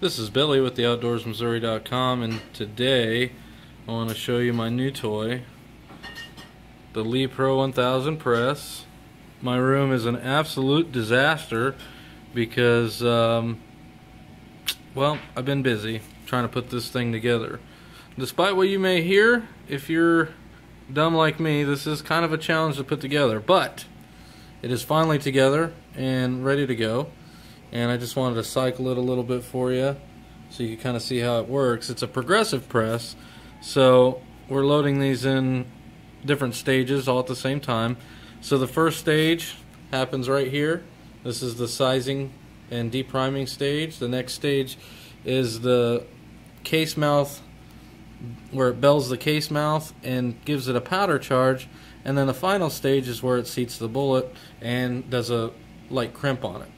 This is Billy with the OutdoorsMissouri.com, and today I want to show you my new toy, the Lee Pro 1000 press. My room is an absolute disaster because, well, I've been busy trying to put this thing together. Despite what you may hear, if you're dumb like me, this is kind of a challenge to put together, but it is finally together and ready to go. And I just wanted to cycle it a little bit for you so you can kind of see how it works. It's a progressive press, so we're loading these in different stages all at the same time. So the first stage happens right here. This is the sizing and depriming stage. The next stage is the case mouth, where it bells the case mouth and gives it a powder charge, and then the final stage is where it seats the bullet and does a light crimp on it.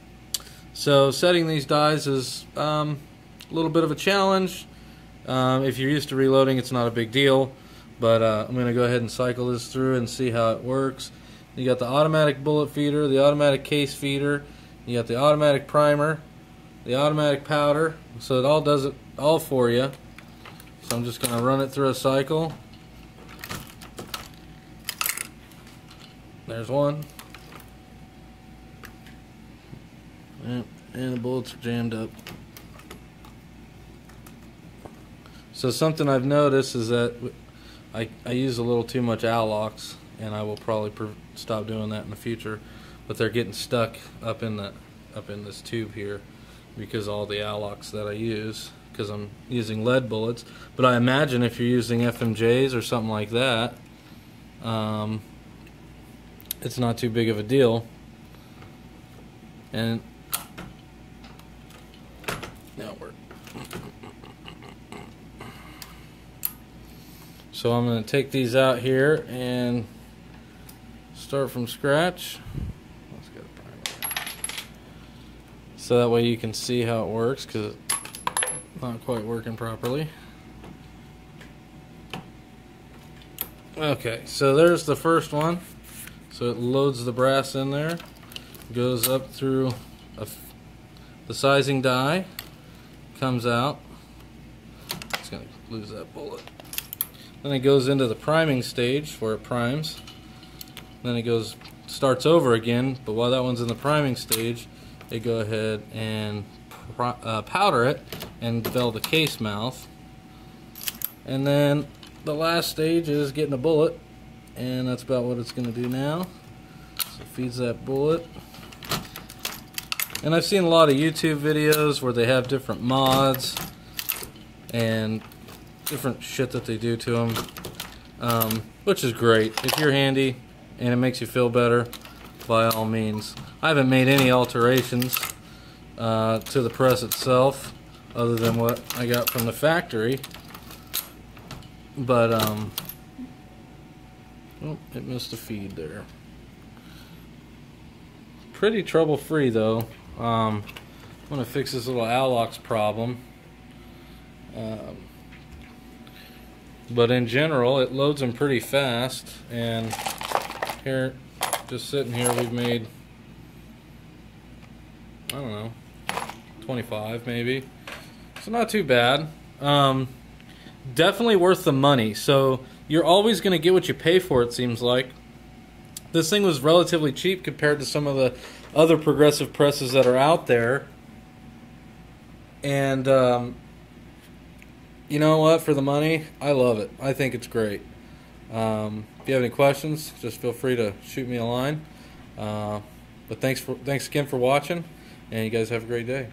So setting these dies is a little bit of a challenge. If you're used to reloading, it's not a big deal, but I'm going to go ahead and cycle this through and see how it works. You got the automatic bullet feeder, the automatic case feeder, you got the automatic primer, the automatic powder, so it all does it all for you. So I'm just going to run it through a cycle. There's one. And the bullets are jammed up. So something I've noticed is that I use a little too much Alox, and I will probably stop doing that in the future. But they're getting stuck up in this tube here because all the Alox that I use, because I'm using lead bullets. But I imagine if you're using FMJs or something like that, it's not too big of a deal. And so I'm going to take these out here and start from scratch. Let's get a primer. So that way you can see how it works, because it's not quite working properly. Okay, so there's the first one. So it loads the brass in there, goes up through the sizing die, comes out. It's going to lose that bullet. Then it goes into the priming stage where it primes. Then it starts over again, but while that one's in the priming stage, they go ahead and powder it and bell the case mouth. And then the last stage is getting a bullet, and that's about what it's going to do now. So it feeds that bullet. And I've seen a lot of YouTube videos where they have different mods and different shit that they do to them, which is great. If you're handy and it makes you feel better, by all means. I haven't made any alterations to the press itself other than what I got from the factory, but oh, it missed a feed there. Pretty trouble free though. I'm going to fix this little Alox problem. But in general, it loads them pretty fast, and here, just sitting here, we've made, I don't know, 25 maybe. So not too bad. Definitely worth the money. So you're always going to get what you pay for, it seems like. This thing was relatively cheap compared to some of the other progressive presses that are out there. And you know what? For the money, I love it. I think it's great. If you have any questions, just feel free to shoot me a line. But thanks again for watching, and you guys have a great day.